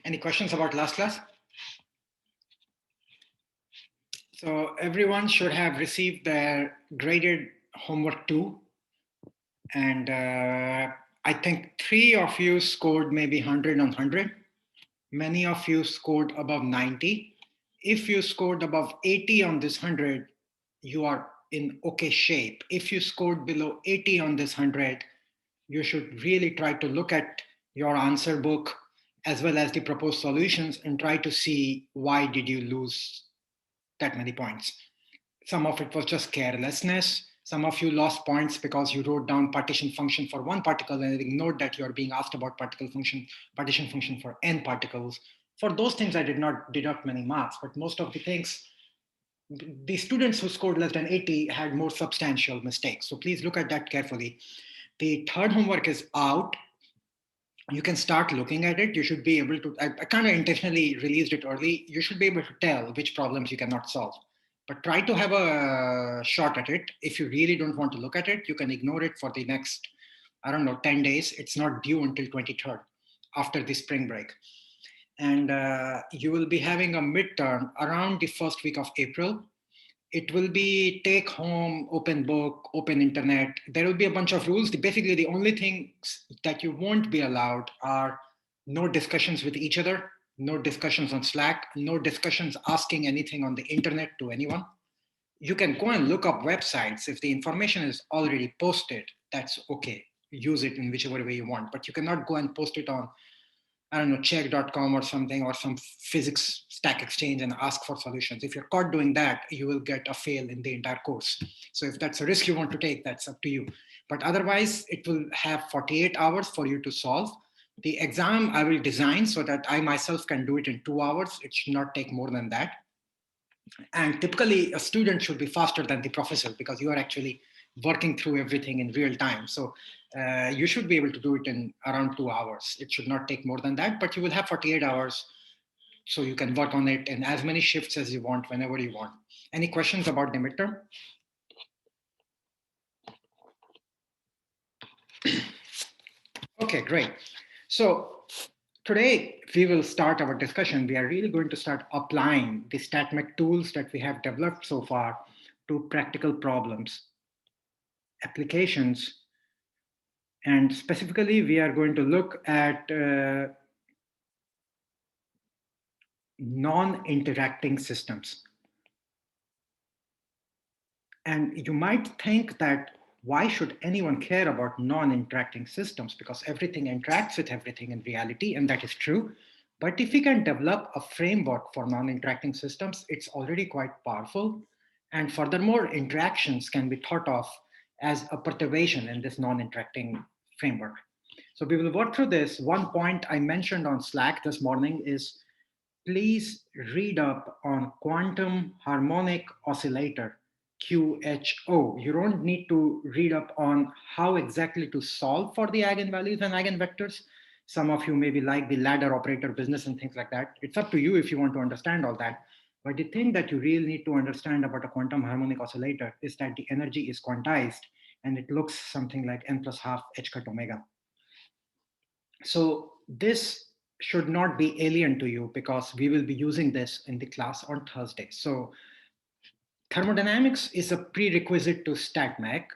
Any questions about last class? So everyone should have received their graded homework 2. And I think 3 of you scored maybe 100 on 100. Many of you scored above 90. If you scored above 80 on this 100, you are in okay shape. If you scored below 80 on this 100, you should really try to look at your answer book as well as the proposed solutions and try to see why did you lose that many points. Some of it was just carelessness. Some of you lost points because you wrote down partition function for one particle and ignored that you're being asked about partition function for n particles. For those things, I did not deduct many marks, but most of the things, the students who scored less than 80 had more substantial mistakes. So please look at that carefully. The third homework is out. You can start looking at it. You should be able to, I kind of intentionally released it early. You should be able to tell which problems you cannot solve, but try to have a shot at it. If you really don't want to look at it, you can ignore it for the next, I don't know, 10 days. It's not due until 23rd after the spring break. And you will be having a midterm around the first week of April. It will be take home, open book, open internet. There will be a bunch of rules. Basically, the only things that you won't be allowed are no discussions with each other, no discussions on Slack, no discussions asking anything on the internet to anyone. You can go and look up websites. If the information is already posted, that's okay. Use it in whichever way you want, but you cannot go and post it on, I don't know, check.com or something, or some physics stack exchange and ask for solutions. If you're caught doing that, you will get a fail in the entire course. So if that's a risk you want to take, that's up to you. But otherwise, it will have 48 hours for you to solve. The exam I will design so that I myself can do it in 2 hours. It should not take more than that. And typically, a student should be faster than the professor because you are actually working through everything in real time. So you should be able to do it in around 2 hours. It should not take more than that, but you will have 48 hours so you can work on it in as many shifts as you want, whenever you want. Any questions about the midterm? Okay, great. So today we will start our discussion. We are really going to start applying the StatMech tools that we have developed so far to practical problems, applications, and specifically we are going to look at non-interacting systems. And you might think that why should anyone care about non-interacting systems? Because everything interacts with everything in reality, and that is true. But if we can develop a framework for non-interacting systems, it's already quite powerful. And furthermore, interactions can be thought of as a perturbation in this non-interacting framework. So we will work through this. One point I mentioned on Slack this morning is please read up on quantum harmonic oscillator, QHO. You don't need to read up on how exactly to solve for the eigenvalues and eigenvectors. Some of you maybe like the ladder operator business and things like that. It's up to you if you want to understand all that. But the thing that you really need to understand about a quantum harmonic oscillator is that the energy is quantized and it looks something like n plus half h cut omega. So this should not be alien to you because we will be using this in the class on Thursday. So thermodynamics is a prerequisite to StatMech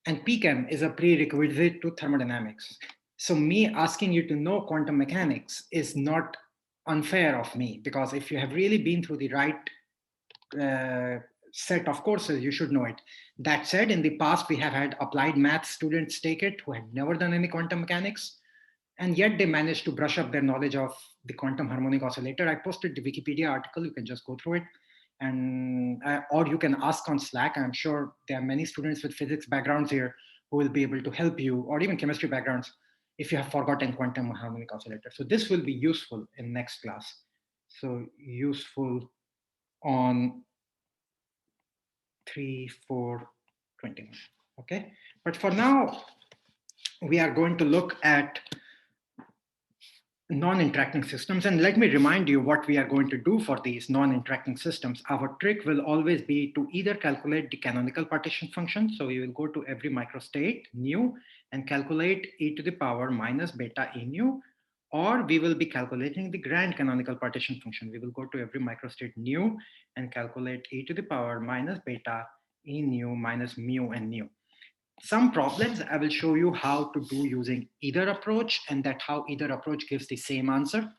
and PChem is a prerequisite to thermodynamics. So me asking you to know quantum mechanics is not unfair of me because if you have really been through the right set of courses, you should know it. That said, in the past, we have had applied math students take it who had never done any quantum mechanics. And yet they managed to brush up their knowledge of the quantum harmonic oscillator. I posted the Wikipedia article. You can just go through it. And or you can ask on Slack. I'm sure there are many students with physics backgrounds here who will be able to help you, or even chemistry backgrounds, if you have forgotten quantum harmonic oscillator. So this will be useful in next class. So useful on 3/4/21. Okay. But for now, we are going to look at non-interacting systems. And let me remind you what we are going to do for these non-interacting systems. Our trick will always be to either calculate the canonical partition function. So we will go to every microstate, nu, and calculate e to the power minus beta e nu, or we will be calculating the grand canonical partition function. We will go to every microstate nu and calculate e to the power minus beta e nu minus mu and nu. Some problems I will show you how to do using either approach, and that how either approach gives the same answer.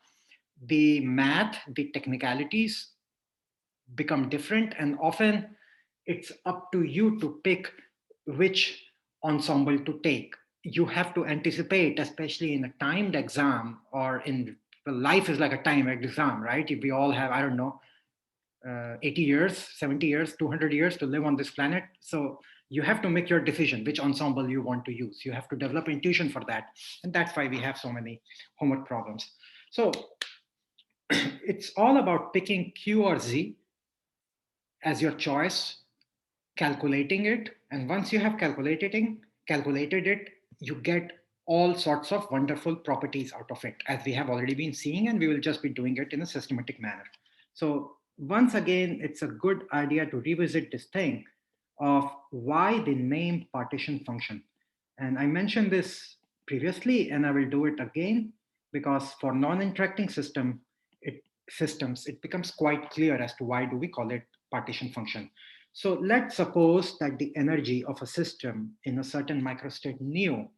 The math, the technicalities become different, and often it's up to you to pick which ensemble to take. You have to anticipate, especially in a timed exam, or in, well, life is like a timed exam, right? If we all have, I don't know, 80 years, 70 years, 200 years to live on this planet. So you have to make your decision which ensemble you want to use. You have to develop intuition for that. And that's why we have so many homework problems. So it's all about picking Q or Z as your choice, calculating it. And once you have calculated it, you get all sorts of wonderful properties out of it, as we have already been seeing, and we will just be doing it in a systematic manner. So once again, it's a good idea to revisit this thing of why the name partition function. And I mentioned this previously, and I will do it again, because for non-interacting systems, it becomes quite clear as to why do we call it partition function. So let's suppose that the energy of a system in a certain microstate nu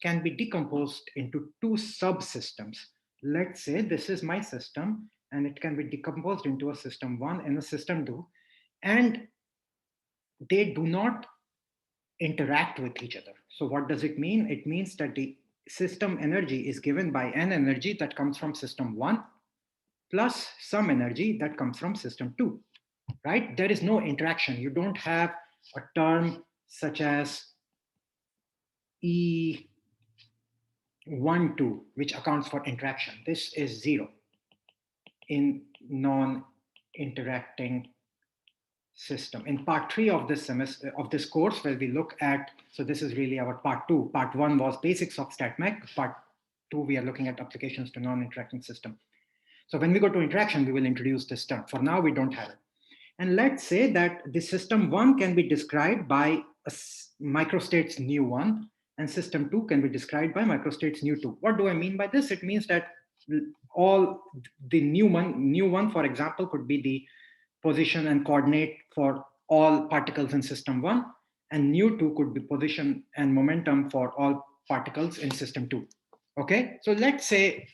can be decomposed into two subsystems. Let's say this is my system, and it can be decomposed into a system 1 and a system 2, and they do not interact with each other. So what does it mean? It means that the system energy is given by an energy that comes from system 1 plus some energy that comes from system 2, right? There is no interaction. You don't have a term such as E12, which accounts for interaction. This is 0 in non-interacting system. In part 3 of this semester, of this course, where we look at, so this is really our part 2. Part 1 was basics of StatMech. Part 2, we are looking at applications to non-interacting system. So when we go to interaction, we will introduce this term. For now, we don't have it. And let's say that the system 1 can be described by a microstates nu1, and system 2 can be described by microstates nu2. What do I mean by this? It means that all the nu1, for example, could be the position and coordinate for all particles in system 1, and nu2 could be position and momentum for all particles in system 2. Okay, so let's say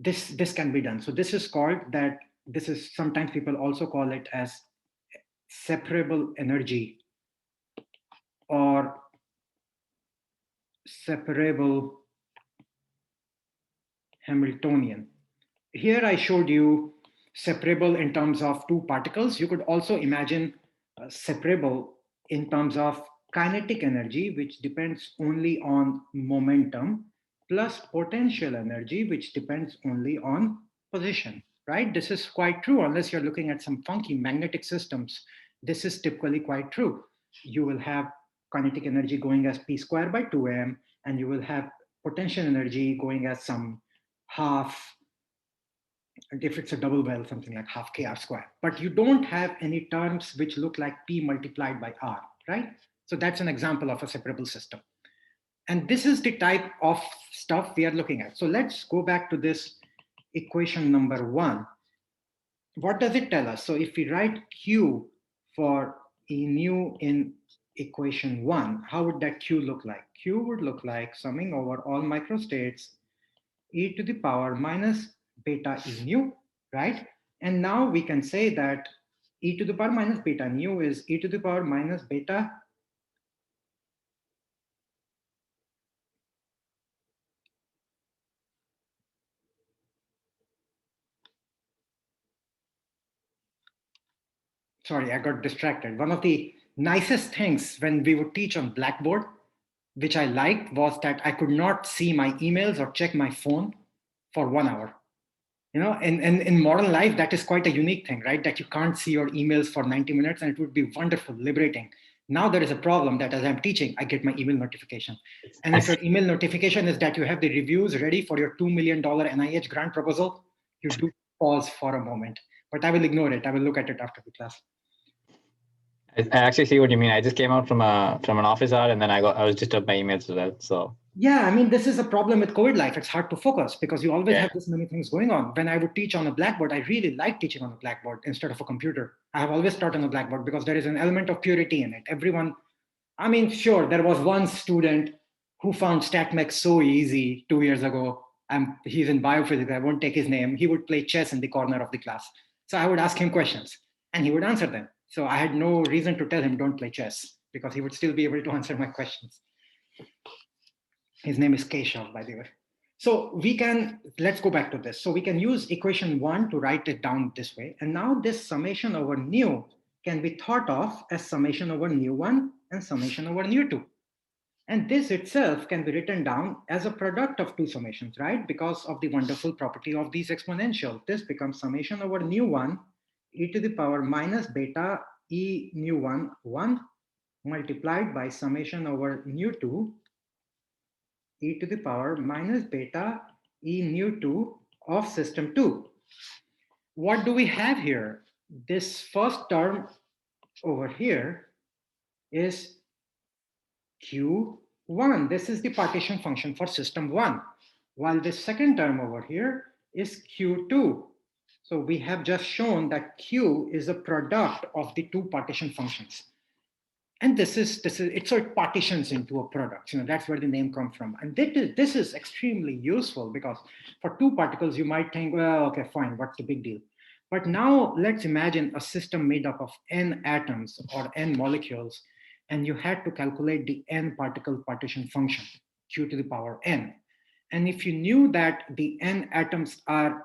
this can be done. So this is called that, this is sometimes people also call it as separable energy or separable Hamiltonian. Here I showed you separable in terms of two particles. You could also imagine separable in terms of kinetic energy, which depends only on momentum, plus potential energy, which depends only on position, right? This is quite true, unless you're looking at some funky magnetic systems. This is typically quite true. You will have kinetic energy going as p squared by 2m, and you will have potential energy going as some half, if it's a double well, something like half kr squared. But you don't have any terms which look like p multiplied by r, right? So that's an example of a separable system. And this is the type of stuff we are looking at. So let's go back to this equation number 1. What does it tell us? So if we write Q for E nu in equation 1, how would that Q look like? Q would look like summing over all microstates e to the power minus beta E nu, right? And now we can say that e to the power minus beta nu is e to the power minus beta sorry, I got distracted. One of the nicest things when we would teach on Blackboard, which I liked, was that I could not see my emails or check my phone for 1 hour. You know, in modern life, that is quite a unique thing, right? That you can't see your emails for 90 minutes, and it would be wonderful, liberating. Now there is a problem that as I'm teaching, I get my email notification. And if your email notification is that you have the reviews ready for your $2 million NIH grant proposal, you do pause for a moment. But I will ignore it. I will look at it after the class. I actually see what you mean. I just came out from an office hour, and then I was just up my emails as well. So Yeah, I mean, this is a problem with COVID life. It's hard to focus because you always Yeah. have this many things going on. When I would teach on a blackboard, I really like teaching on a blackboard instead of a computer. I have always taught on a blackboard because there is an element of purity in it. Everyone, I mean, sure, there was one student who found StatMech so easy 2 years ago. He's in biophysics. I won't take his name. He would play chess in the corner of the class. So I would ask him questions and he would answer them. So I had no reason to tell him don't play chess because he would still be able to answer my questions. His name is Keshav, by the way. So let's go back to this. So we can use equation 1 to write it down this way. And now this summation over nu can be thought of as summation over nu1 and summation over nu2. And this itself can be written down as a product of two summations, right? Because of the wonderful property of these exponential. This becomes summation over nu1 e to the power minus beta e nu1 1 multiplied by summation over nu2 e to the power minus beta e nu 2 of system 2. What do we have here? This first term over here is Q1. This is the partition function for system 1. While the second term over here is Q2. So we have just shown that Q is a product of the two partition functions. And this is it sort of partitions into a product. That's where the name comes from. And this is extremely useful because for two particles you might think, well, okay, fine, what's the big deal? But now let's imagine a system made up of n atoms or n molecules, and you had to calculate the n particle partition function, q to the power n. And if you knew that the n atoms are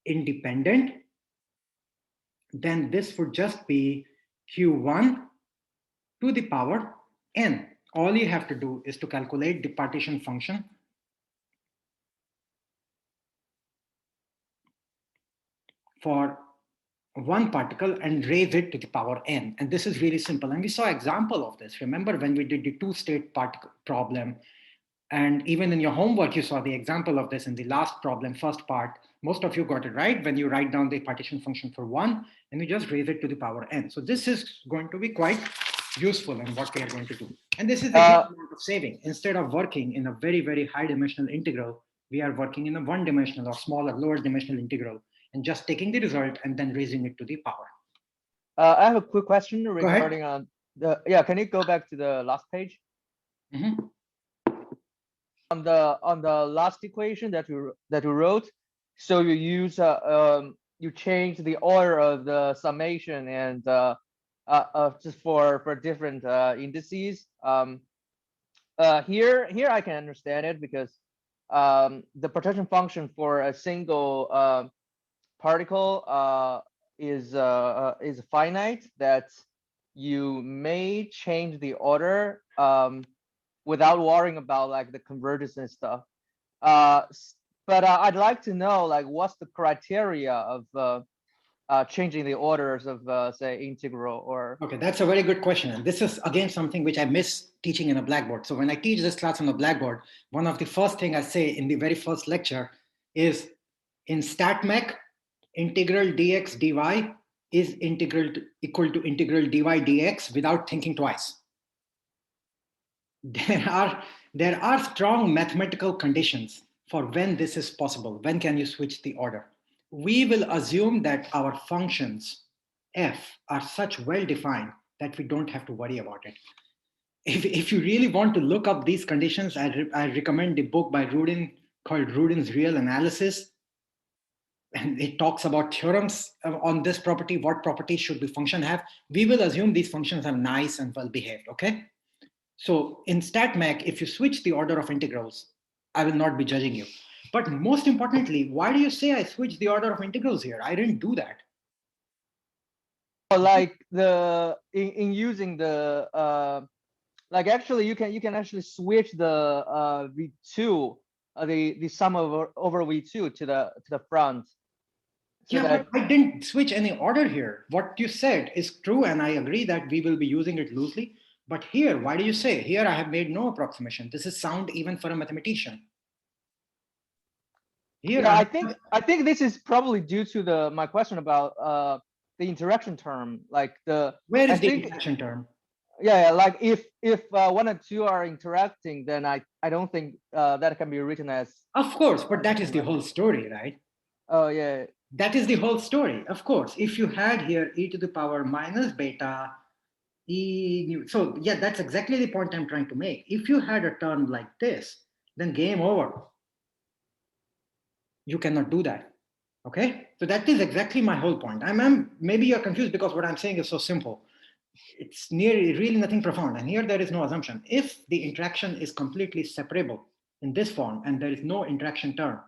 independent, then this would just be q1 to the power n. All you have to do is to calculate the partition function for one particle and raise it to the power n. And this is really simple. And we saw example of this. Remember when we did the two-state particle problem, and even in your homework, you saw the example of this in the last problem, first part. Most of you got it right when you write down the partition function for one and you just raise it to the power n. So this is going to be quite useful in what we are going to do. And this is a huge amount of saving. Instead of working in a very, very high dimensional integral, we are working in a one dimensional or smaller, lower dimensional integral and just taking the result and then raising it to the power. I have a quick question regarding on can you go back to the last page? Mm-hmm. On the last equation that you wrote, so you use you change the order of the summation and just for different indices. Here I can understand it because the partition function for a single particle is finite, that you may change the order without worrying about like the convergence and stuff. But I'd like to know like what's the criteria of changing the orders of say integral or. Okay, that's a very good question. And this is again something which I miss teaching in a blackboard. So when I teach this class on a blackboard, one of the first thing I say in the very first lecture is in StatMech, integral dx dy is equal to integral dy dx without thinking twice. There are strong mathematical conditions for when this is possible. When can you switch the order? We will assume that our functions f are such well defined that we don't have to worry about it. If you really want to look up these conditions, I recommend the book by Rudin called Rudin's Real Analysis. And it talks about theorems on this property, what properties should the function have. We will assume these functions are nice and well behaved, okay? So in StatMech, if you switch the order of integrals, I will not be judging you. But most importantly, why do you say I switched the order of integrals here? I didn't do that. Like in using the like actually you can actually switch the v2 the sum over v2 to the front. So yeah, but I didn't switch any order here. What you said is true, and I agree that we will be using it loosely. But here, why do you say? Here I have made no approximation. This is sound even for a mathematician. Here, yeah, I think this is probably due to my question about the interaction term, like the. Where is the interaction term? Yeah, like if one and two are interacting, then I don't think that can be written as. Of course, but that is the whole story, right? Oh yeah. That is the whole story. Of course, if you had here e to the power minus beta e nu, so yeah, that's exactly the point I'm trying to make. If you had a term like this, then game over. You cannot do that. Okay, so that is exactly my whole point. I'm maybe you're confused because what I'm saying is so simple. It's nearly really nothing profound, and here there is no assumption. If the interaction is completely separable in this form and there is no interaction term,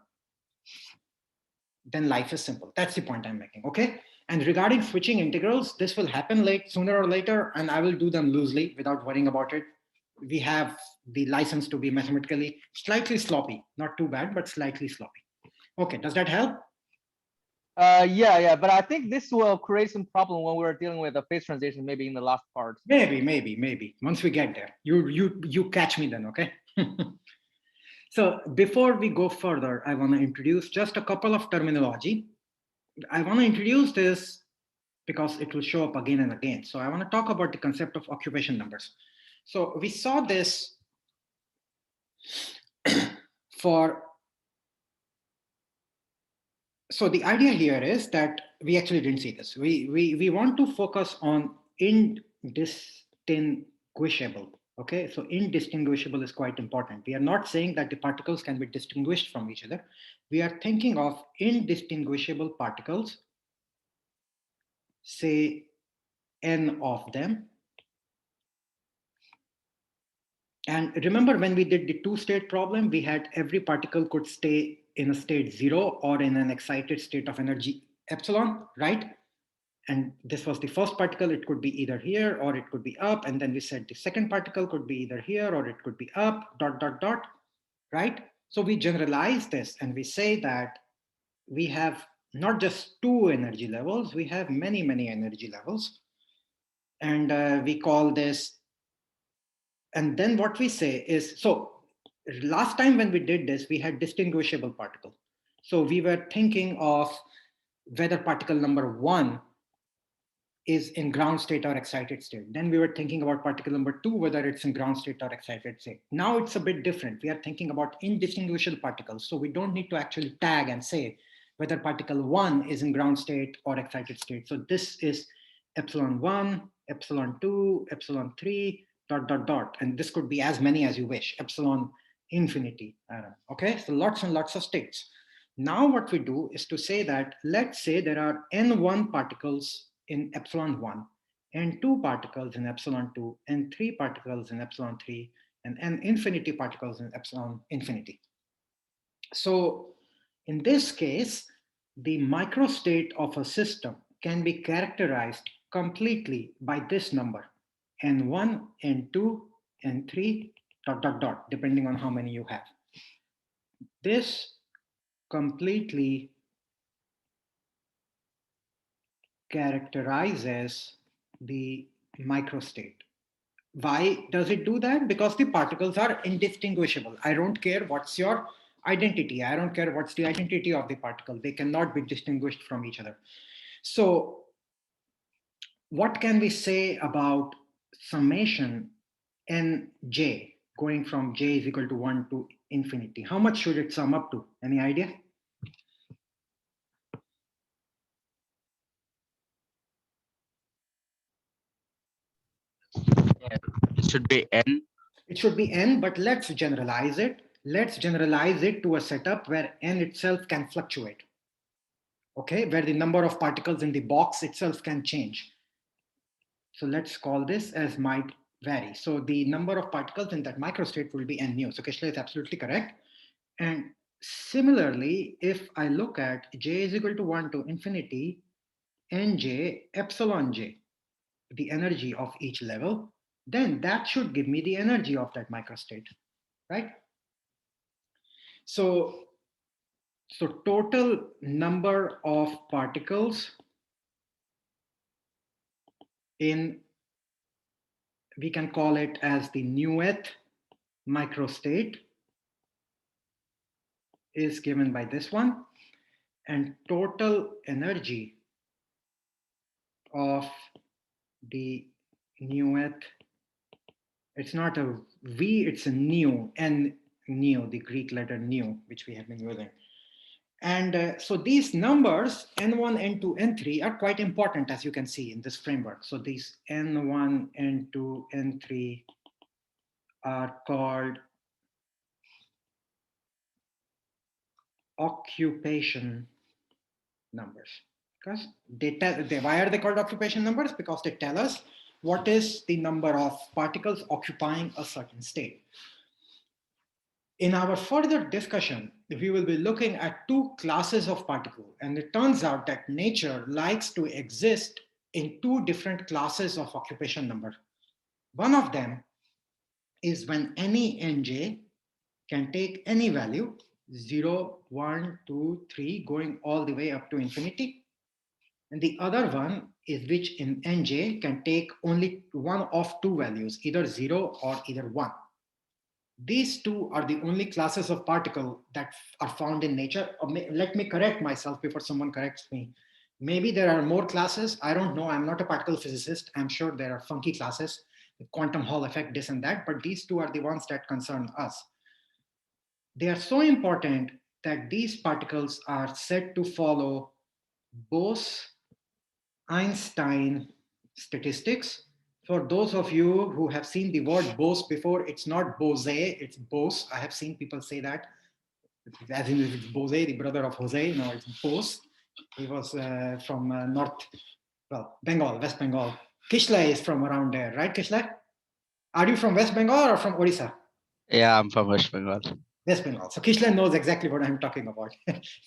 then life is simple. That's the point I'm making. Okay. And regarding switching integrals, this will happen sooner or later, and I will do them loosely without worrying about it. We have the license to be mathematically slightly sloppy, not too bad, but slightly sloppy. Okay, does that help? Yeah, but I think this will create some problem when we're dealing with the phase transition, maybe in the last part. Maybe. Once we get there, you catch me then, okay? So before we go further, I want to introduce just a couple of terminology. I want to introduce this because it will show up again and again. So I want to talk about the concept of occupation numbers. So we saw this for, so the idea here is that we actually didn't see this. We want to focus on indistinguishable. Okay, so indistinguishable is quite important. We are not saying that the particles can be distinguished from each other. We are thinking of indistinguishable particles, say n of them. And remember when we did the two-state problem, we had every particle could stay in a state 0 or in an excited state of energy epsilon, right? And this was the first particle. It could be either here or it could be up. And then we said the second particle could be either here or it could be up, dot, dot, dot, right? So we generalize this and we say that we have not just two energy levels, we have many, many energy levels. And we call this, and then what we say is, so last time when we did this, we had distinguishable particle. So we were thinking of whether particle number 1 is in ground state or excited state. Then we were thinking about particle number 2, whether it's in ground state or excited state. Now it's a bit different. We are thinking about indistinguishable particles. So we don't need to actually tag and say whether particle 1 is in ground state or excited state. So this is epsilon 1, epsilon 2, epsilon 3, dot, dot, dot. And this could be as many as you wish, epsilon infinity. Okay, so lots and lots of states. Now what we do is to say that, let's say there are n1 particles in epsilon 1, and 2 particles in epsilon 2, and 3 particles in epsilon 3, and n infinity particles in epsilon infinity. So in this case, the microstate of a system can be characterized completely by this number, n1, n2, n3, dot, dot, dot, depending on how many you have. This completely characterizes the microstate. Why does it do that? Because the particles are indistinguishable. I don't care what's your identity. I don't care what's the identity of the particle. They cannot be distinguished from each other. So what can we say about summation nj going from j is equal to 1 to infinity? How much should it sum up to? Any idea? Yeah, it should be n. It should be n, but let's generalize it. Let's generalize it to a setup where n itself can fluctuate. Okay, where the number of particles in the box itself can change. So let's call this as might vary. So the number of particles in that microstate will be n nu. So Kishla is absolutely correct. And similarly, if I look at j is equal to 1 to infinity, nj epsilon j, the energy of each level, then that should give me the energy of that microstate, right? So total number of particles in, we can call it as the nueth microstate, is given by this one, and total energy of the nueth It's not a V, it's a neo, N neo, the Greek letter neo, which we have been using. And so these numbers, N1, N2, N3 are quite important, as you can see in this framework. So these N1, N2, N3 are called occupation numbers. Because why are they called occupation numbers? Because they tell us what is the number of particles occupying a certain state. In our further discussion, we will be looking at two classes of particle, and it turns out that nature likes to exist in two different classes of occupation number. One of them is when any nj can take any value, 0, 1, 2, 3, going all the way up to infinity. And the other one is which in nj can take only one of two values, either 0 or either 1. These two are the only classes of particle that are found in nature. Let me correct myself before someone corrects me. Maybe there are more classes. I don't know. I'm not a particle physicist. I'm sure there are funky classes, the quantum Hall effect, this and that, but these two are the ones that concern us. They are so important that these particles are said to follow Bose-Einstein statistics. For those of you who have seen the word Bose before, it's not Bose, it's Bose. I have seen people say that, as in it's Bose, the brother of Jose. No, it's Bose. He was from Bengal, West Bengal. Kishle is from around there, right, Kishle? Are you from West Bengal or from Odisha? Yeah, I'm from West Bengal. West Bengal. So Kishle knows exactly what I'm talking about.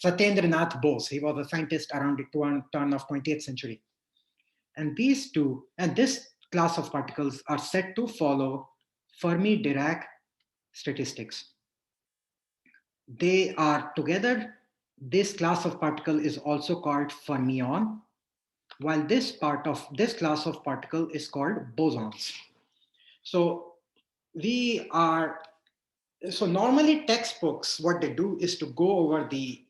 Satyendra Nath Bose. He was a scientist around the turn of 20th century. And these two, and this class of particles are said to follow Fermi-Dirac statistics. They are together. This class of particle is also called fermion, while this class of particle is called bosons. So normally textbooks, what they do is to go over the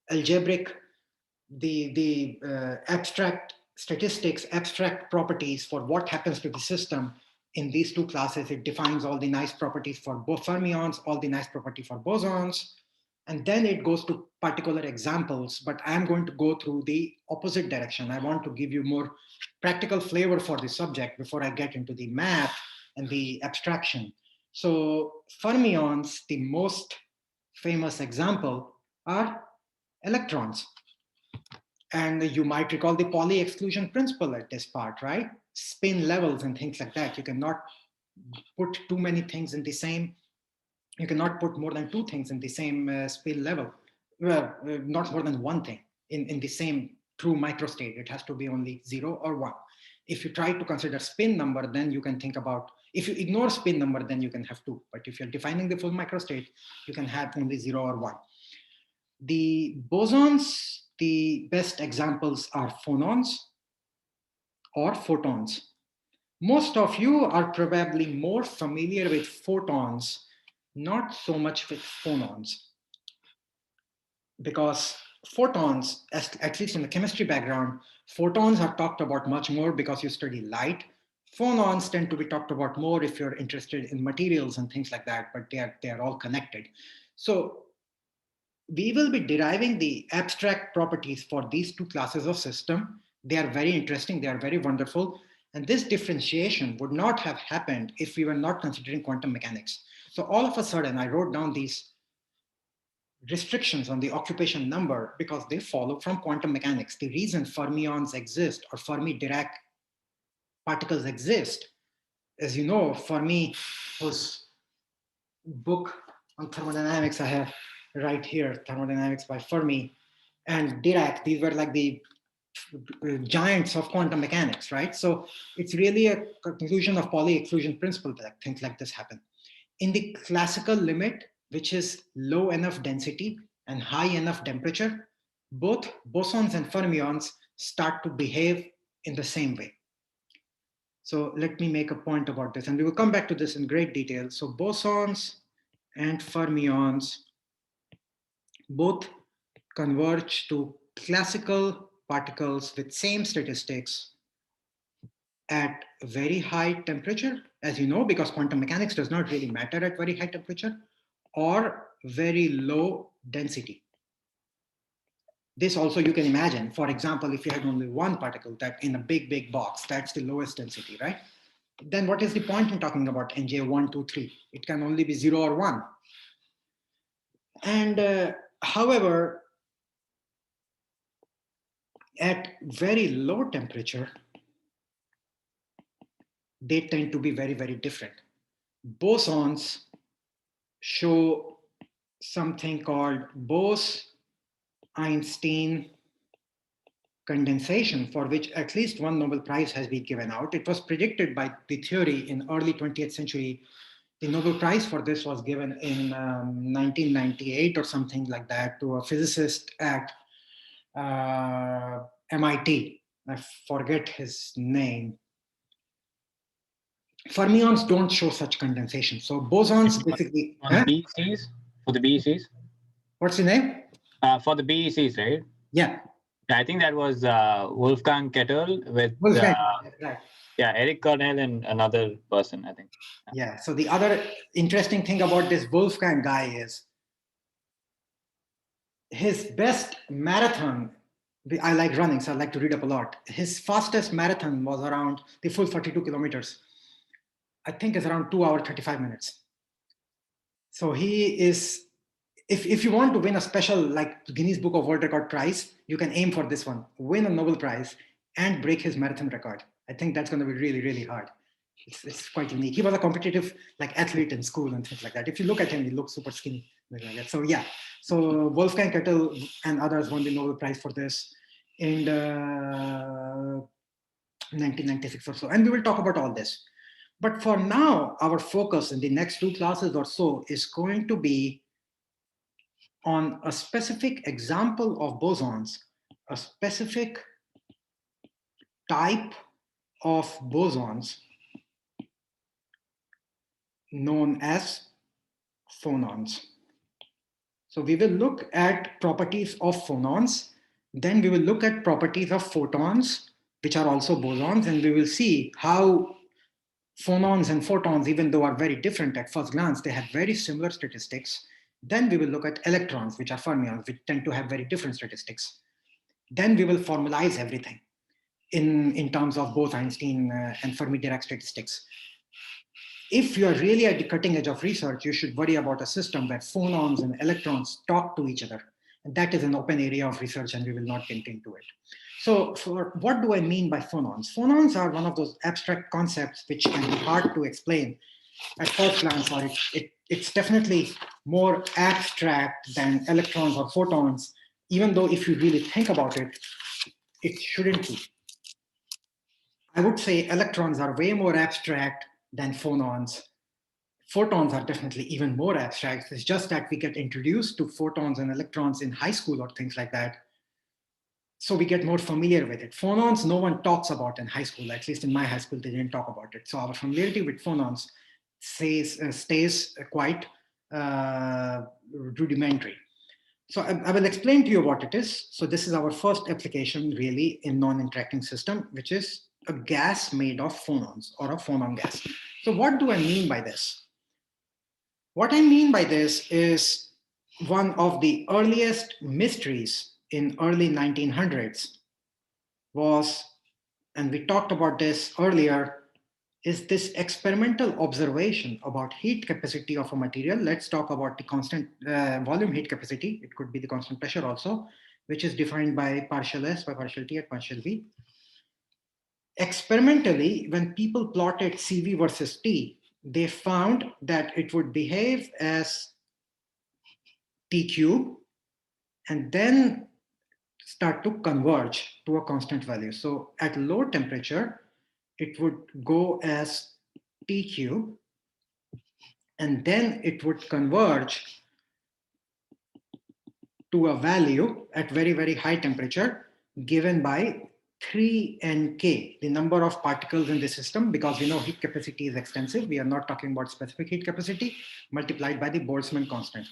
algebraic, the abstract statistics, abstract properties for what happens to the system in these two classes. It defines all the nice properties for both fermions, all the nice property for bosons, and then it goes to particular examples. But I'm going to go through the opposite direction. I want to give you more practical flavor for the subject before I get into the math and the abstraction. So fermions, the most famous example are electrons. And you might recall the Pauli exclusion principle at this part, right? Spin levels and things like that. You cannot put too many things in the same, you cannot put more than two things in the same spin level. Well, not more than one thing in the same true microstate. It has to be only 0 or 1. If you try to consider spin number, then you can think about, if you ignore spin number, then you can have 2. But if you're defining the full microstate, you can have only 0 or 1. The bosons, the best examples are phonons or photons. Most of you are probably more familiar with photons, not so much with phonons. Because photons, at least in the chemistry background, photons are talked about much more because you study light. Phonons tend to be talked about more if you're interested in materials and things like that, but they are all connected. So we will be deriving the abstract properties for these two classes of system. They are very interesting. They are very wonderful. And this differentiation would not have happened if we were not considering quantum mechanics. So all of a sudden, I wrote down these restrictions on the occupation number because they follow from quantum mechanics. The reason fermions exist or Fermi-Dirac particles exist, as you know, Fermi, whose book on thermodynamics I have right here, Thermodynamics by Fermi, and Dirac, these were like the giants of quantum mechanics, right? So it's really a conclusion of Pauli exclusion principle that things like this happen. In the classical limit, which is low enough density and high enough temperature, both bosons and fermions start to behave in the same way. So let me make a point about this, and we will come back to this in great detail. So bosons and fermions both converge to classical particles with same statistics at very high temperature, as you know, because quantum mechanics does not really matter at very high temperature, or very low density. This also you can imagine, for example, if you had only one particle that in a big, big box, that's the lowest density, right? Then what is the point in talking about NJ 1, 2, 3? It can only be 0 or 1. And however, at very low temperature, they tend to be very, very different. Bosons show something called Bose-Einstein condensation, for which at least one Nobel Prize has been given out. It was predicted by the theory in early 20th century. The Nobel Prize for this was given in 1998 or something like that to a physicist at MIT. I forget his name. Fermions don't show such condensation. So bosons basically. On the BECs? For the BECs? What's the name? For the BECs, right? Yeah. I think that was Wolfgang Kettel with Wolfgang, right. yeah, Eric Cornell and another person, I think. Yeah. So the other interesting thing about this Wolfgang guy is his best marathon. I like running, so I like to read up a lot. His fastest marathon was around the full 42 kilometers. I think it's around 2 hours, 35 minutes. So he is, if you want to win a special like Guinness Book of World Record prize, you can aim for this one, win a Nobel Prize and break his marathon record. I think that's going to be really, really hard. It's quite unique. He was a competitive like athlete in school and things like that. If you look at him, he looks super skinny. Like that. So yeah, so Wolfgang Kettel and others won the Nobel Prize for this in 1996 or so. And we will talk about all this. But for now, our focus in the next 2 classes or so is going to be on a specific example of bosons, a specific type of bosons known as phonons. So we will look at properties of phonons, then we will look at properties of photons, which are also bosons, and we will see how phonons and photons, even though are very different at first glance, they have very similar statistics. Then we will look at electrons, which are fermions, which tend to have very different statistics. Then we will formalize everything in terms of both Einstein and Fermi-Dirac statistics. If you are really at the cutting edge of research, you should worry about a system where phonons and electrons talk to each other. And that is an open area of research, and we will not get into it. So for what do I mean by phonons? Phonons are one of those abstract concepts which can be hard to explain at first glance, or it's definitely more abstract than electrons or photons, even though if you really think about it, it shouldn't be. I would say electrons are way more abstract than phonons. Photons are definitely even more abstract. It's just that we get introduced to photons and electrons in high school or things like that. So we get more familiar with it. Phonons, no one talks about in high school. At least in my high school, they didn't talk about it. So our familiarity with phonons stays quite rudimentary. So I will explain to you what it is. So this is our first application really in non-interacting system, which is a gas made of phonons or a phonon gas. So what do I mean by this? What I mean by this is one of the earliest mysteries in early 1900s was, and we talked about this earlier, is this experimental observation about heat capacity of a material. Let's talk about the constant volume heat capacity. It could be the constant pressure also, which is defined by partial S, by partial T, and partial V. Experimentally, when people plotted CV versus T, they found that it would behave as T cube and then start to converge to a constant value. So at low temperature, it would go as T cube, and then it would converge to a value at very, very high temperature given by 3nk, the number of particles in the system, because we know heat capacity is extensive. We are not talking about specific heat capacity multiplied by the Boltzmann constant.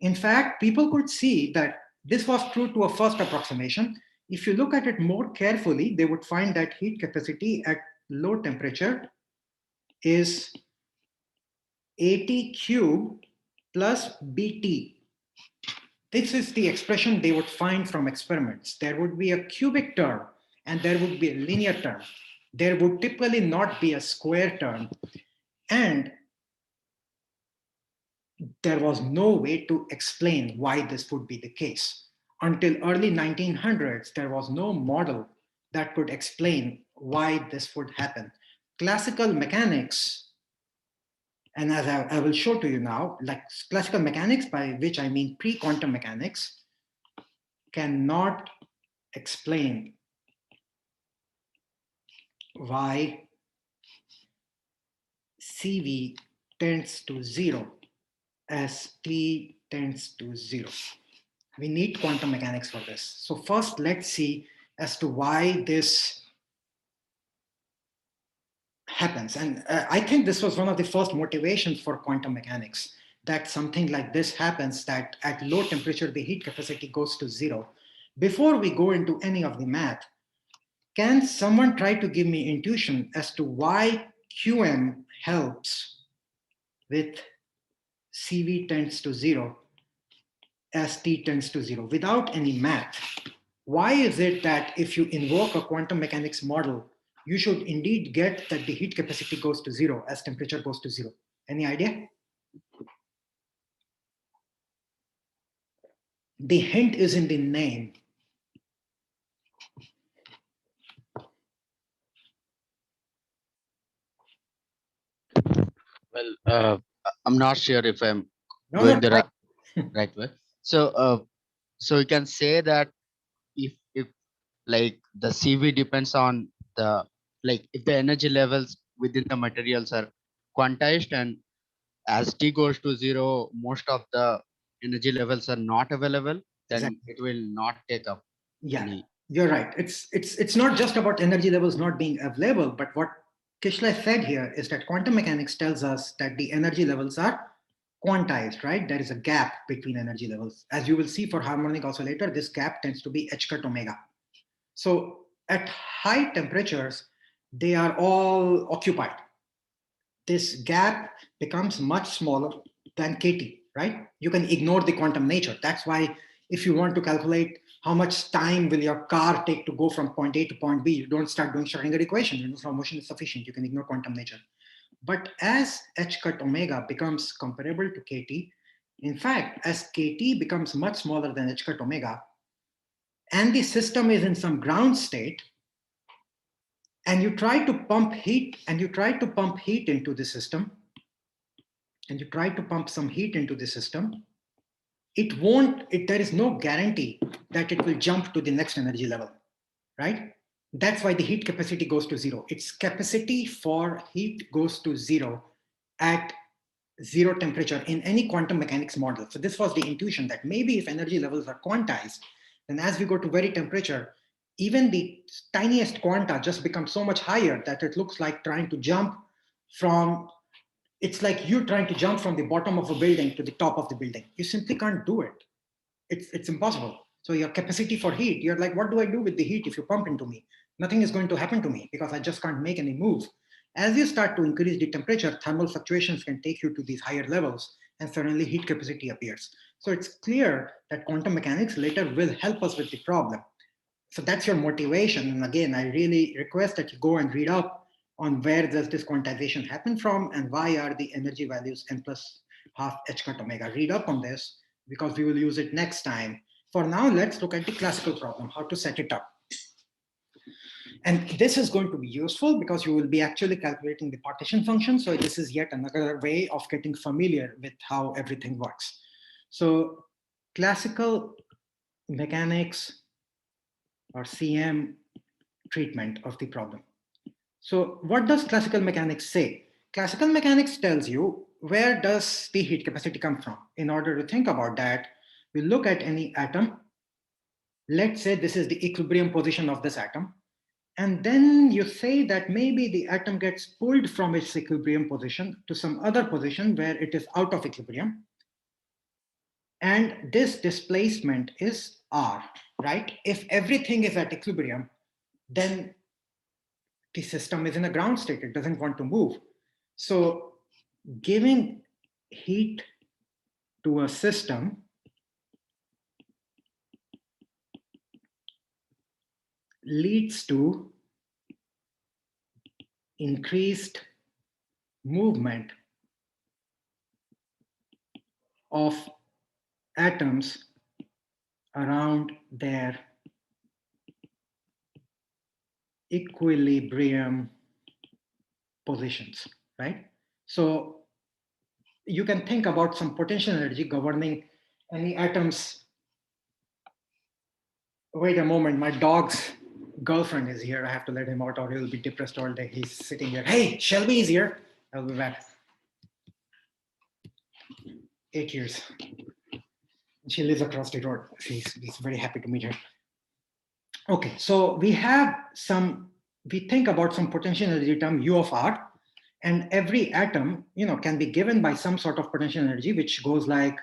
In fact, people could see that this was true to a first approximation. If you look at it more carefully, they would find that heat capacity at low temperature is AT cube plus BT. This is the expression they would find from experiments. There would be a cubic term and there would be a linear term. There would typically not be a square term. And there was no way to explain why this would be the case. Until early 1900s, there was no model that could explain why this would happen. Classical mechanics, and as I will show to you now, like classical mechanics, by which I mean pre-quantum mechanics, cannot explain why CV tends to zero as T tends to zero. We need quantum mechanics for this. So first, let's see as to why this happens. And I think this was one of the first motivations for quantum mechanics, that something like this happens, that at low temperature, the heat capacity goes to zero. Before we go into any of the math, can someone try to give me intuition as to why QM helps with CV tends to zero as T tends to zero without any math? Why is it that if you invoke a quantum mechanics model, you should indeed get that the heat capacity goes to zero as temperature goes to zero? Any idea? The hint is in the name. Well, I'm not sure if I'm No, going no, the right way. So you can say that if like the CV depends on the, like if the energy levels within the materials are quantized, and as T goes to zero, most of the energy levels are not available, then exactly. it will not take up Yeah, any. you're right. It's not just about energy levels not being available, but what Kishla said here is that quantum mechanics tells us that the energy levels are quantized, right? There is a gap between energy levels. As you will see for harmonic oscillator, this gap tends to be h cut omega. So at high temperatures, they are all occupied. This gap becomes much smaller than KT, right? You can ignore the quantum nature. That's why if you want to calculate how much time will your car take to go from point A to point B, you don't start doing Schrodinger equation. Uniform motion is sufficient. You can ignore quantum nature. But as h cut omega becomes comparable to KT, in fact, as KT becomes much smaller than h cut omega, and the system is in some ground state, and you try to pump heat into the system, and you try to pump some heat into the system, there is no guarantee that it will jump to the next energy level, right? That's why the heat capacity goes to zero. Its capacity for heat goes to zero at zero temperature in any quantum mechanics model. So this was the intuition that maybe if energy levels are quantized, then as we go to very temperature, even the tiniest quanta just becomes so much higher that it looks like trying to jump from, it's like you trying to jump from the bottom of a building to the top of the building. You simply can't do it. It's impossible. So your capacity for heat, you're like, what do I do with the heat if you pump into me? Nothing is going to happen to me because I just can't make any move. As you start to increase the temperature, thermal fluctuations can take you to these higher levels, and suddenly heat capacity appears. So it's clear that quantum mechanics later will help us with the problem. So that's your motivation. And again, I really request that you go and read up on where does this quantization happen from and why are the energy values n plus half h cut omega. Read up on this because we will use it next time. For now, let's look at the classical problem, how to set it up. And this is going to be useful because you will be actually calculating the partition function. So this is yet another way of getting familiar with how everything works. So classical mechanics or CM treatment of the problem. So what does classical mechanics say? Classical mechanics tells you where does the heat capacity come from. In order to think about that, we look at any atom. Let's say this is the equilibrium position of this atom. And then you say that maybe the atom gets pulled from its equilibrium position to some other position where it is out of equilibrium. And this displacement is R, right? If everything is at equilibrium, then the system is in a ground state. It doesn't want to move. So giving heat to a system leads to increased movement of atoms around their equilibrium positions, right? So you can think about some potential energy governing any atoms. Wait a moment, my dog's girlfriend is here. I have to let him out or he'll be depressed all day. He's sitting here. Hey, Shelby is here. I'll be back. 8 years. She lives across the road. He's very happy to meet her. Okay, so we think about some potential energy term U of R, and every atom, can be given by some sort of potential energy, which goes like,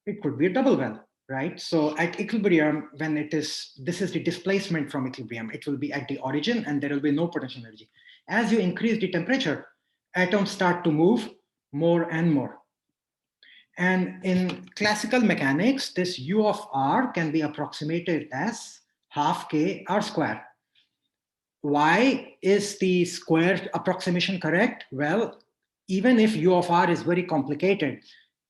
it could be a double well, right? So at equilibrium, when this is the displacement from equilibrium, it will be at the origin and there will be no potential energy. As you increase the temperature, atoms start to move more and more. And in classical mechanics, this U of R can be approximated as half K R square. Why is the square approximation correct? Well, even if U of R is very complicated,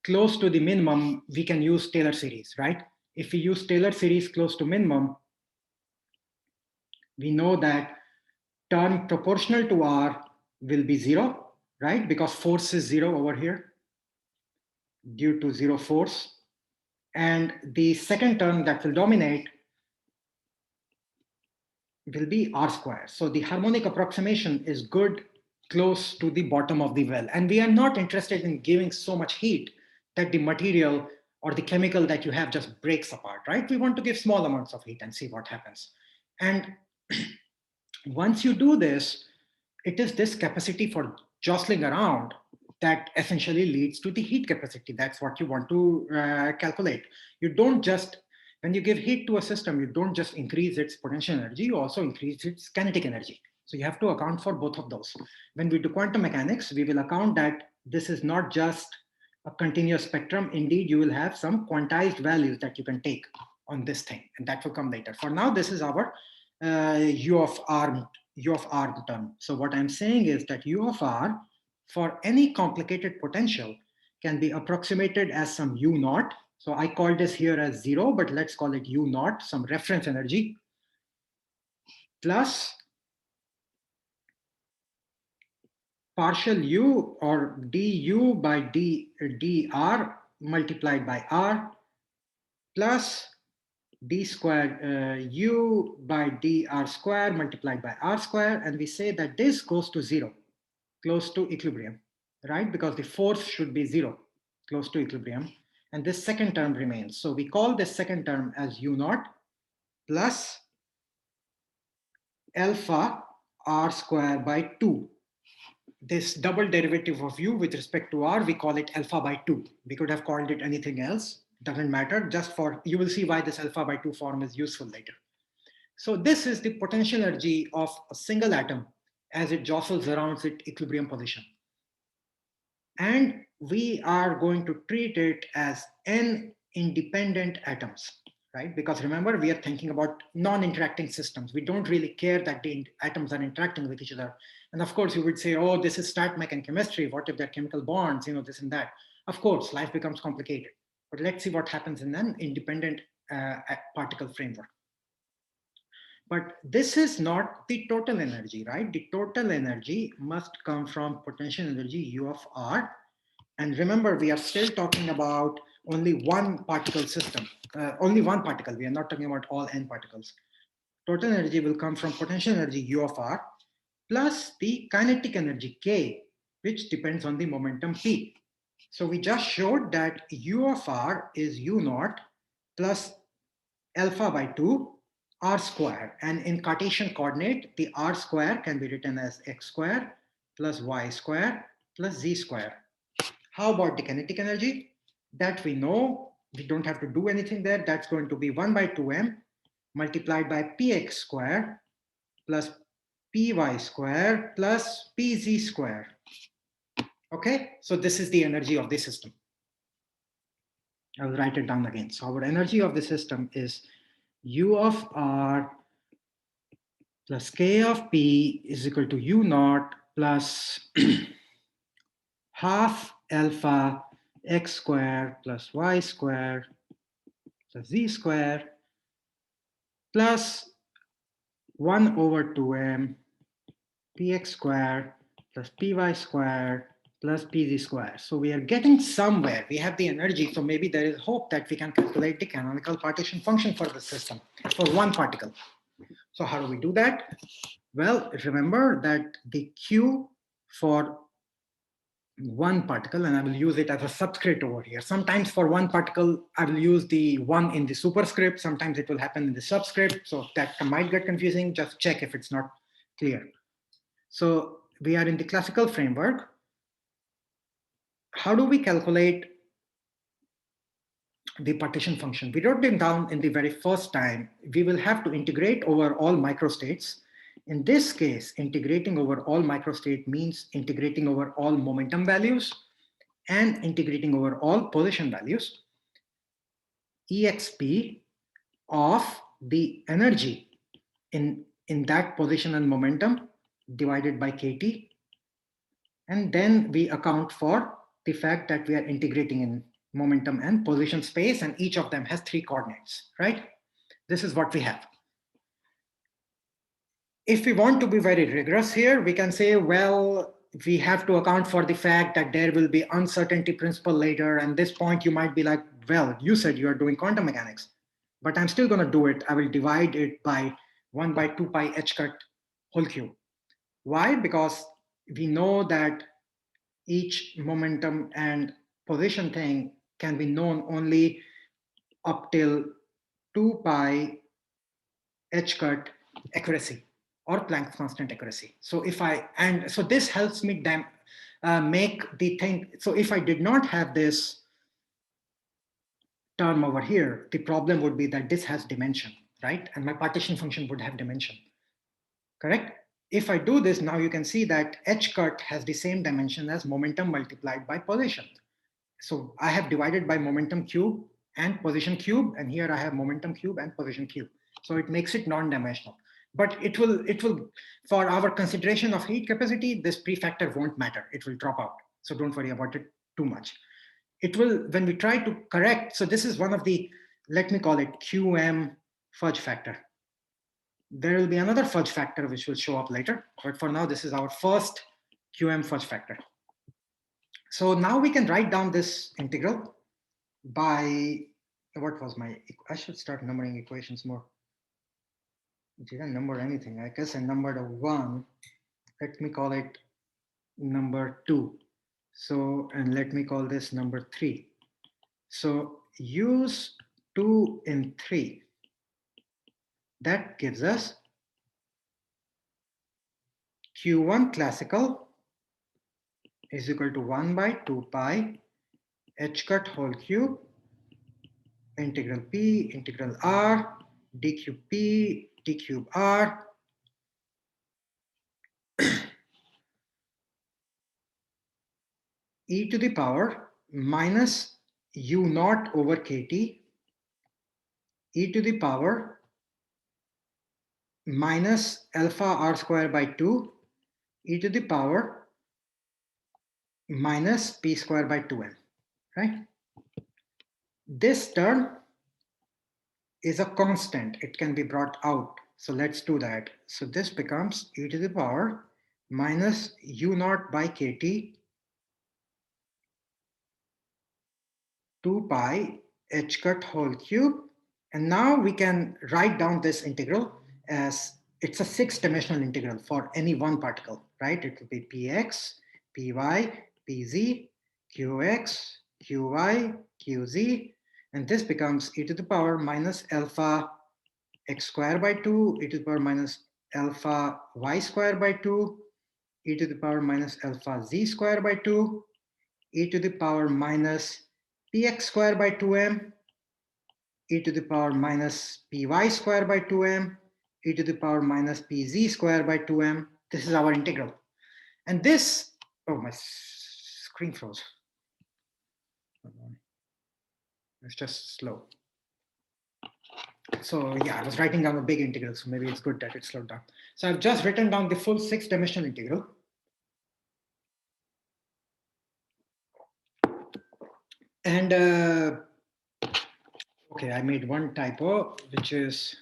close to the minimum, we can use Taylor series, right? If we use Taylor series close to minimum, we know that term proportional to R will be 0, right? Because force is 0 over here due to 0 force. And the second term that will dominate will be R square. So the harmonic approximation is good close to the bottom of the well. And we are not interested in giving so much heat that the material or the chemical that you have just breaks apart, right? We want to give small amounts of heat and see what happens. And once you do this, it is this capacity for jostling around that essentially leads to the heat capacity. That's what you want to calculate. You don't just, when you give heat to a system, you don't just increase its potential energy, you also increase its kinetic energy. So you have to account for both of those. When we do quantum mechanics, we will account that this is not just a continuous spectrum. Indeed, you will have some quantized values that you can take on this thing, and that will come later. For now, this is our U of R term. So what I'm saying is that U of R for any complicated potential can be approximated as some U naught. So I call this here as 0, but let's call it U naught, some reference energy, plus partial U or du by dr multiplied by R plus d squared u by dr square multiplied by r square. And we say that this goes to 0, close to equilibrium, right? Because the force should be 0, close to equilibrium. And this second term remains. So we call this second term as U naught plus alpha r square by 2. This double derivative of U with respect to R, we call it alpha by 2. We could have called it anything else. Doesn't matter, just for, you will see why this alpha by 2 form is useful later. So this is the potential energy of a single atom as it jostles around its equilibrium position. And we are going to treat it as n independent atoms, right? Because remember, we are thinking about non-interacting systems. We don't really care that the atoms are interacting with each other. And of course, you would say, oh, this is stat mech and chemistry. What if they're chemical bonds, this and that? Of course, life becomes complicated. But let's see what happens in an independent particle framework. But this is not the total energy, right? The total energy must come from potential energy U of R. And remember, we are still talking about only one particle system, only one particle. We are not talking about all n particles. Total energy will come from potential energy U of R plus the kinetic energy K, which depends on the momentum P. So we just showed that U of R is U naught plus alpha by 2 R square. And in Cartesian coordinate, the R square can be written as X square plus Y square plus Z square. How about the kinetic energy? That we know, we don't have to do anything there. That's going to be 1 by 2m multiplied by px square plus py square plus pz square. Okay, so this is the energy of the system. I'll write it down again. So our energy of the system is U of R plus K of P is equal to U naught plus half alpha x square plus y square plus z square plus 1 over 2m px square plus py square plus pz square. So we are getting somewhere. We have the energy. So maybe there is hope that we can calculate the canonical partition function for the system for one particle. So how do we do that? Well, remember that the Q for one particle, and I will use it as a subscript over here. Sometimes for one particle, I will use the 1 in the superscript. Sometimes it will happen in the subscript. So that might get confusing. Just check if it's not clear. So we are in the classical framework. How do we calculate the partition function? We wrote them down in the very first time. We will have to integrate over all microstates. In this case, integrating over all microstate means integrating over all momentum values and integrating over all position values. exp of the energy in that position and momentum divided by kT. And then we account for the fact that we are integrating in momentum and position space, and each of them has 3 coordinates, right? This is what we have. If we want to be very rigorous here, we can say, well, we have to account for the fact that there will be uncertainty principle later. And this point, you might be like, well, you said you are doing quantum mechanics, but I'm still going to do it. I will divide it by 1 by 2 pi h cut whole cube. Why? Because we know that each momentum and position thing can be known only up till 2 pi h cut accuracy or Planck's constant accuracy. So so this helps me make the thing. So if I did not have this term over here, the problem would be that this has dimension, right? And my partition function would have dimension, correct? If I do this, now you can see that h cut has the same dimension as momentum multiplied by position. So I have divided by momentum cube and position cube, and here I have momentum cube and position cube. So it makes it non-dimensional. But it will, for our consideration of heat capacity, this prefactor won't matter. It will drop out. So don't worry about it too much. It will, when we try to correct, so this is one of the, let me call it QM fudge factor. There will be another fudge factor which will show up later. But for now, this is our first QM fudge factor. So now we can write down this integral by, what was I should start numbering equations more. I didn't number anything. I guess I numbered a 1. Let me call it number 2. So, and let me call this number 3. So use 2 in 3. That gives us Q1 classical is equal to 1 by 2 pi h cut whole cube integral P integral R d cube P d cube R e to the power minus u naught over kT e to the power minus alpha r square by 2 e to the power minus p square by 2m, right? This term is a constant. It can be brought out. So let's do that. So this becomes e to the power minus u naught by kT 2 pi h cut whole cube. And now we can write down this integral as it's a 6-dimensional integral for any one particle, right? It will be px, py, pz, qx, qy, qz, and this becomes e to the power minus alpha x square by 2, e to the power minus alpha y square by 2, e to the power minus alpha z square by 2, e to the power minus px square by 2m, e to the power minus py square by 2m, e to the power minus pz square by 2m. This is our integral. And this, oh, my screen froze. It's just slow. So yeah, I was writing down a big integral, so maybe it's good that it slowed down. So I've just written down the full 6-dimensional integral. And okay, I made one typo, which is,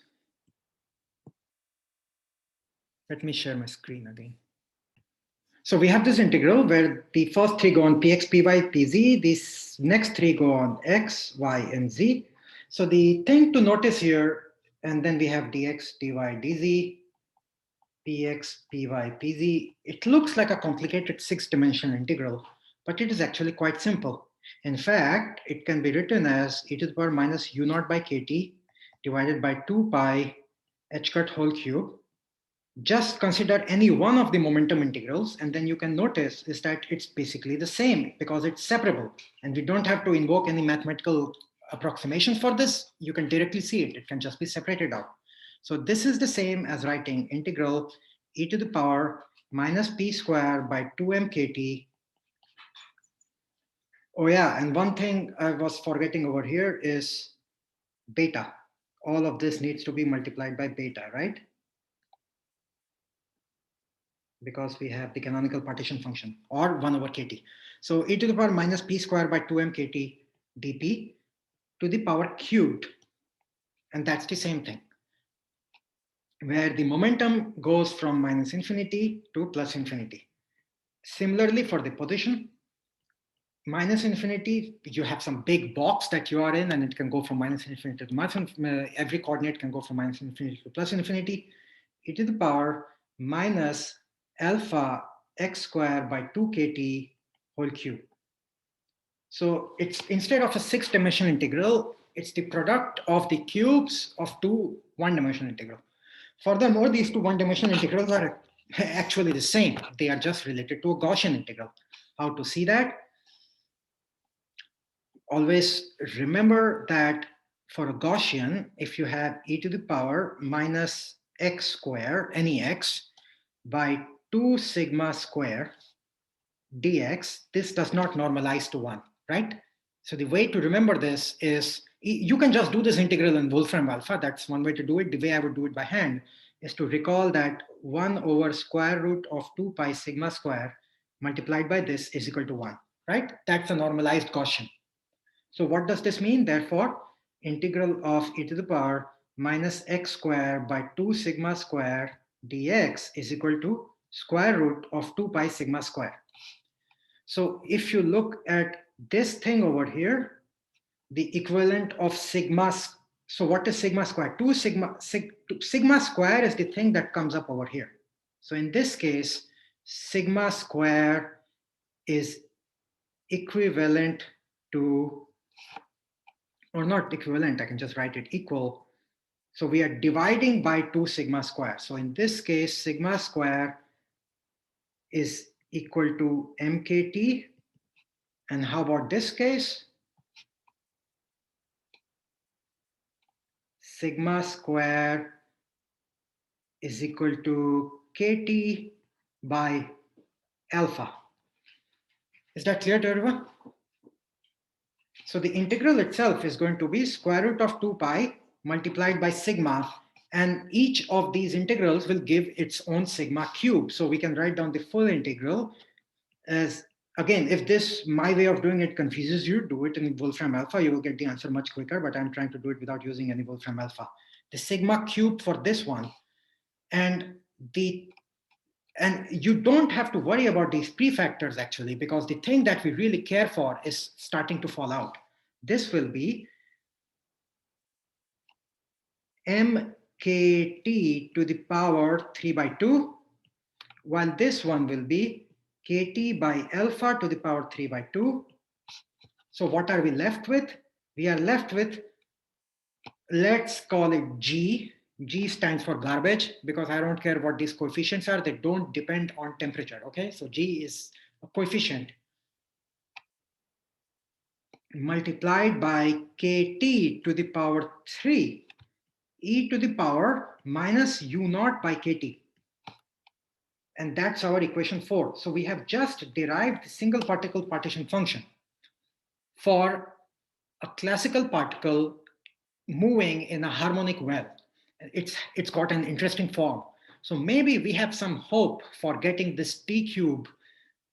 let me share my screen again. So we have this integral where the first three go on px, py, pz. These next three go on x, y, and z. So the thing to notice here, and then we have dx, dy, dz, px, py, pz. It looks like a complicated 6-dimensional integral, but it is actually quite simple. In fact, it can be written as e to the power minus u naught by kt divided by 2 pi h cut whole cube. Just consider any one of the momentum integrals, and then you can notice is that it's basically the same because it's separable, and we don't have to invoke any mathematical approximations for this. You can directly see it. It can just be separated out. So this is the same as writing integral e to the power minus p square by 2m kt. Oh yeah, and one thing I was forgetting over here is beta. All of this needs to be multiplied by beta, right? Because we have the canonical partition function, or 1 over kt. So e to the power minus p square by 2m kt dp to the power cubed. And that's the same thing, where the momentum goes from minus infinity to plus infinity. Similarly, for the position, minus infinity, you have some big box that you are in, and it can go from minus infinity to minus infinity. Every coordinate can go from minus infinity to plus infinity. E to the power minus alpha x squared by 2 kt whole cube. So it's instead of a 6-dimensional integral, it's the product of the cubes of two 1-dimensional integral. Furthermore, these two 1-dimensional integrals are actually the same. They are just related to a Gaussian integral. How to see that? Always remember that for a Gaussian, if you have e to the power minus x square, any x, by 2 sigma square dx, this does not normalize to 1, right? So the way to remember this is, you can just do this integral in Wolfram alpha. That's one way to do it. The way I would do it by hand is to recall that 1 over square root of 2 pi sigma square multiplied by this is equal to 1, right? That's a normalized Gaussian. So what does this mean? Therefore, integral of e to the power minus x square by 2 sigma square dx is equal to square root of 2 pi sigma square. So if you look at this thing over here, the equivalent of sigma, so what is sigma square? Sigma square is the thing that comes up over here. So in this case, sigma square is equivalent to, or not equivalent, I can just write it equal. So we are dividing by 2 sigma square. So in this case, sigma square is equal to mkt. And how about this case? Sigma square is equal to kt by alpha. Is that clear to everyone? So the integral itself is going to be square root of 2 pi multiplied by sigma, and each of these integrals will give its own sigma cube. So we can write down the full integral as, again, if this, my way of doing it confuses you, do it in Wolfram alpha, you will get the answer much quicker, but I'm trying to do it without using any Wolfram alpha. The sigma cube for this one, and you don't have to worry about these prefactors actually, because the thing that we really care for is starting to fall out. This will be mkt to the power 3 by 2, while this one will be kt by alpha to the power 3 by 2. So what are we left with? We are left with, let's call it G. G stands for garbage, because I don't care what these coefficients are. They don't depend on temperature, okay? So G is a coefficient multiplied by kt to the power 3 e to the power minus u naught by kt. And that's our equation 4. So we have just derived the single particle partition function for a classical particle moving in a harmonic well. It's got an interesting form. So maybe we have some hope for getting this T cube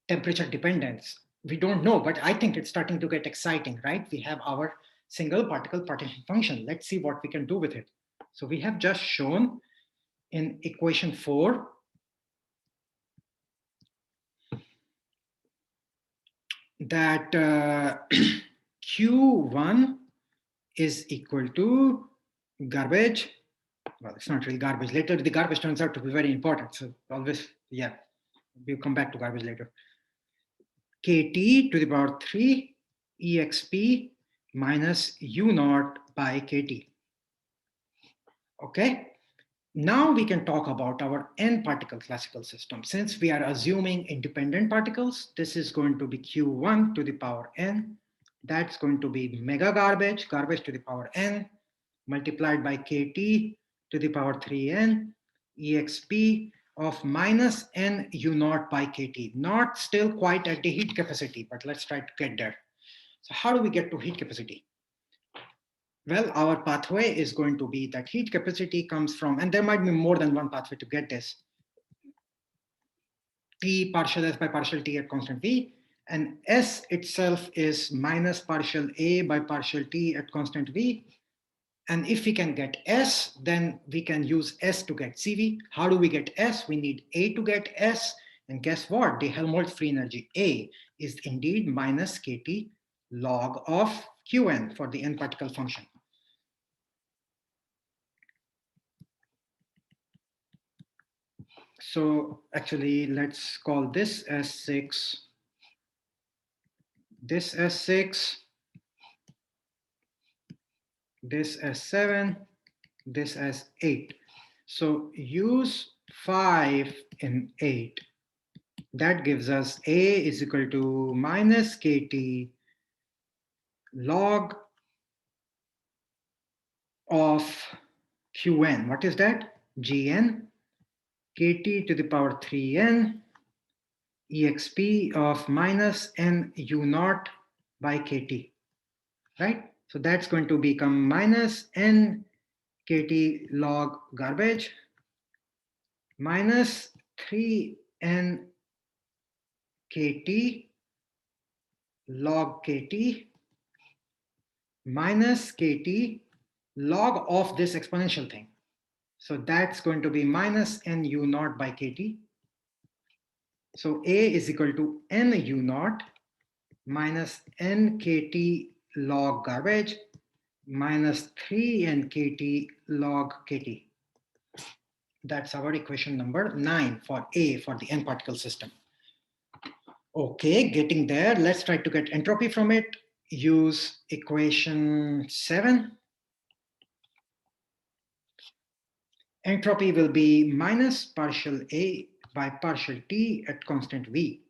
temperature dependence. We don't know, but I think it's starting to get exciting, right? We have our single particle partition function. Let's see what we can do with it. So we have just shown in equation 4 that Q1 is equal to garbage. Well, it's not really garbage. Later, the garbage turns out to be very important. So always, yeah, we'll come back to garbage later. Kt to the power 3 exp minus u naught by kt. Okay. Now we can talk about our n particle classical system. Since we are assuming independent particles, this is going to be Q1 to the power n. That's going to be mega garbage, garbage to the power n, multiplied by kt to the power 3n, exp of minus n u naught by kt. Not still quite at the heat capacity, but let's try to get there. So how do we get to heat capacity? Well, our pathway is going to be that heat capacity comes from, and there might be more than one pathway to get this, T partial S by partial T at constant V, and S itself is minus partial A by partial T at constant V. And if we can get S, then we can use S to get CV. How do we get S? We need A to get S. And guess what? The Helmholtz free energy A is indeed minus KT log of Qn for the n particle function. So actually, let's call this as 6, this as 6, this as 7, this as 8. So use 5 in 8. That gives us A is equal to minus KT log of Qn. What is that? Gn. Kt to the power 3n exp of minus n u naught by kt, right? So that's going to become minus n kt log garbage minus 3n kt log kt minus kt log of this exponential thing. So that's going to be minus n u naught by kt. So A is equal to n u naught minus n kt log garbage minus 3n kt log kt. That's our equation number 9 for A, for the n particle system. Okay, getting there. Let's try to get entropy from it. Use equation 7. Entropy will be minus partial A by partial T at constant V.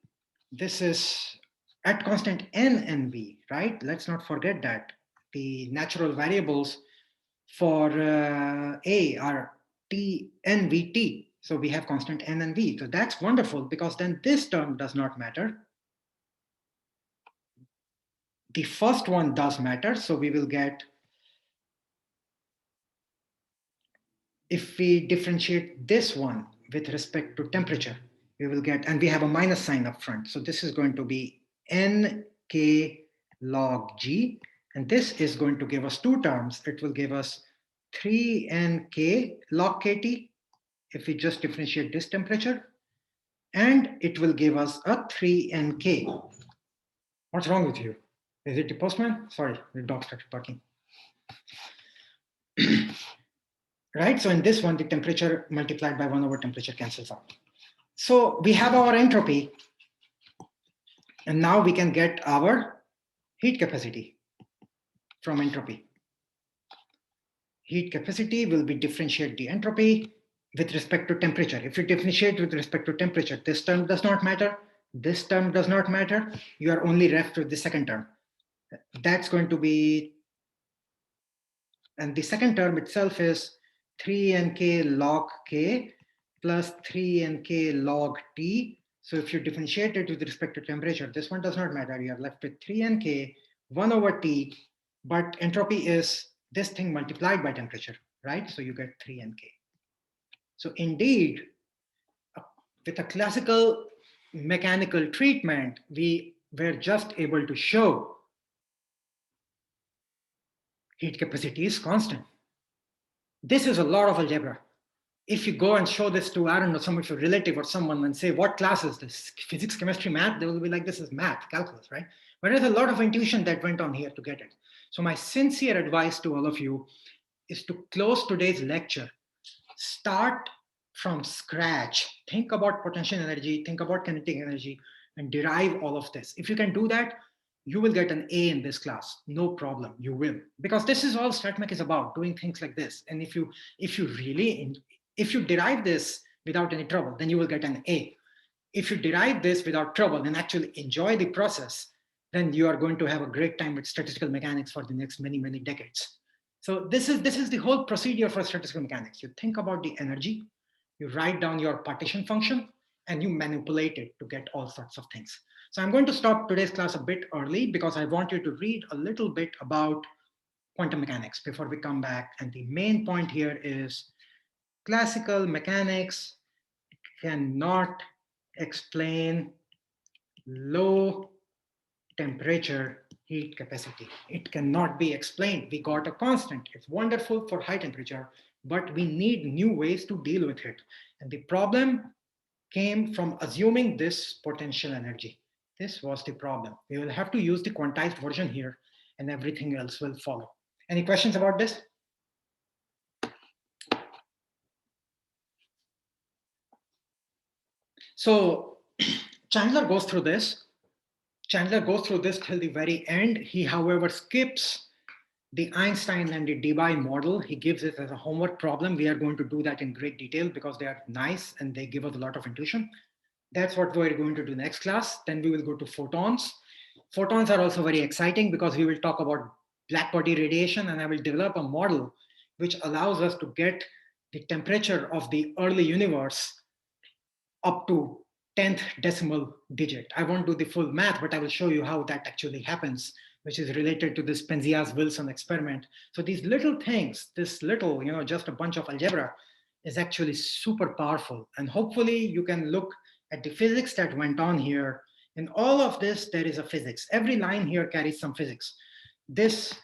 This is at constant N and V, right? Let's not forget that. The natural variables for A are T, N, V, T. So we have constant N and V. So that's wonderful because then this term does not matter. The first one does matter. So we will get, if we differentiate this one with respect to temperature, we will get, and we have a minus sign up front. So this is going to be nk log g, and this is going to give us two terms. It will give us 3nk log kt if we just differentiate this temperature, and it will give us a 3nk. What's wrong with you? Is it the postman? Sorry, the dog started barking. Right, so in this one, the temperature multiplied by 1 over temperature cancels out. So we have our entropy, and now we can get our heat capacity from entropy. Heat capacity will be differentiate the entropy with respect to temperature. If you differentiate with respect to temperature, this term does not matter. This term does not matter. You are only left with the second term. That's going to be, and the second term itself is 3nk log k plus 3nk log t. So if you differentiate it with respect to temperature, this one does not matter. You are left with 3nk 1 over t, but entropy is this thing multiplied by temperature, right? So you get 3nk. So indeed, with a classical mechanical treatment, we were just able to show heat capacity is constant. This is a lot of algebra. If you go and show this to, I don't know, some of your relative or someone and say, what class is this? Physics, chemistry, math? They will be like, this is math, calculus, right? But there's a lot of intuition that went on here to get it. So my sincere advice to all of you is to close today's lecture. Start from scratch. Think about potential energy, think about kinetic energy, and derive all of this. If you can do that, you will get an A in this class. No problem, you will. Because this is all StatMech is about, doing things like this. And if you derive this without any trouble, then you will get an A. If you derive this without trouble and actually enjoy the process, then you are going to have a great time with statistical mechanics for the next many, many decades. So this is the whole procedure for statistical mechanics. You think about the energy, you write down your partition function, and you manipulate it to get all sorts of things. So I'm going to stop today's class a bit early because I want you to read a little bit about quantum mechanics before we come back. And the main point here is classical mechanics cannot explain low temperature heat capacity. It cannot be explained. We got a constant. It's wonderful for high temperature, but we need new ways to deal with it. And the problem came from assuming this potential energy. This was the problem. We will have to use the quantized version here and everything else will follow. Any questions about this? So Chandler goes through this. Chandler goes through this till the very end. He, however, skips the Einstein and the Debye model. He gives it as a homework problem. We are going to do that in great detail because they are nice and they give us a lot of intuition. That's what we're going to do next class. Then we will go to photons. Photons are also very exciting because we will talk about black body radiation, and I will develop a model which allows us to get the temperature of the early universe up to 10th decimal digit. I won't do the full math, but I will show you how that actually happens, which is related to this Penzias-Wilson experiment. So these little things, this little, just a bunch of algebra is actually super powerful. And hopefully you can look at the physics that went on here. In all of this, there is a physics. Every line here carries some physics. This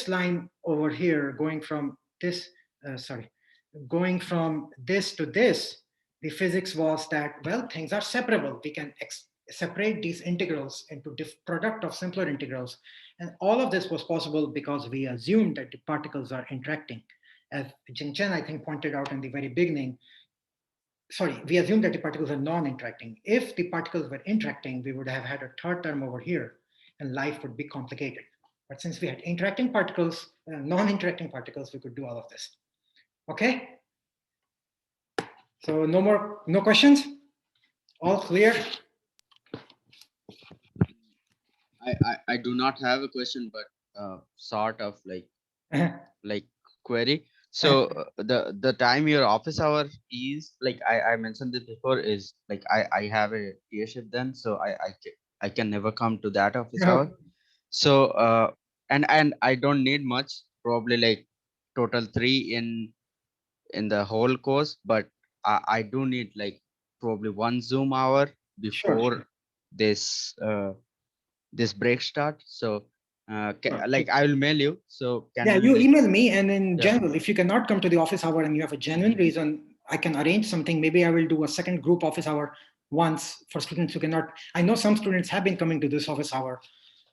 line over here going from this, going from this to this, the physics was that, well, things are separable. We can separate these integrals into product of simpler integrals. And all of this was possible because we assumed that the particles are interacting. As Jing Chen, I think, pointed out in the very beginning, we assumed that the particles are non-interacting. If the particles were interacting, we would have had a third term over here and life would be complicated. But since we had interacting particles, non-interacting particles, we could do all of this. Okay? So no questions? All clear? I do not have a question, but sort of like query. So the time your office hour is, like I mentioned this before, is like I have a TA shift then, so I can never come to that office hour. So and I don't need much, probably like total 3 in the whole course, but I do need like probably 1 Zoom hour before this this break start. So like I will mail you. So can you we email me, and in general, if you cannot come to the office hour and you have a genuine reason, I can arrange something. Maybe I will do a second group office hour once for students who cannot. I know some students have been coming to this office hour.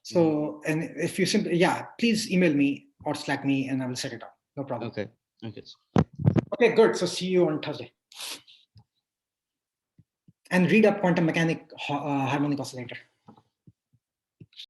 So, and if you simply, please email me or Slack me and I will set it up. No problem. Okay. Okay, good. So see you on Thursday. And read up quantum mechanic harmonic oscillator.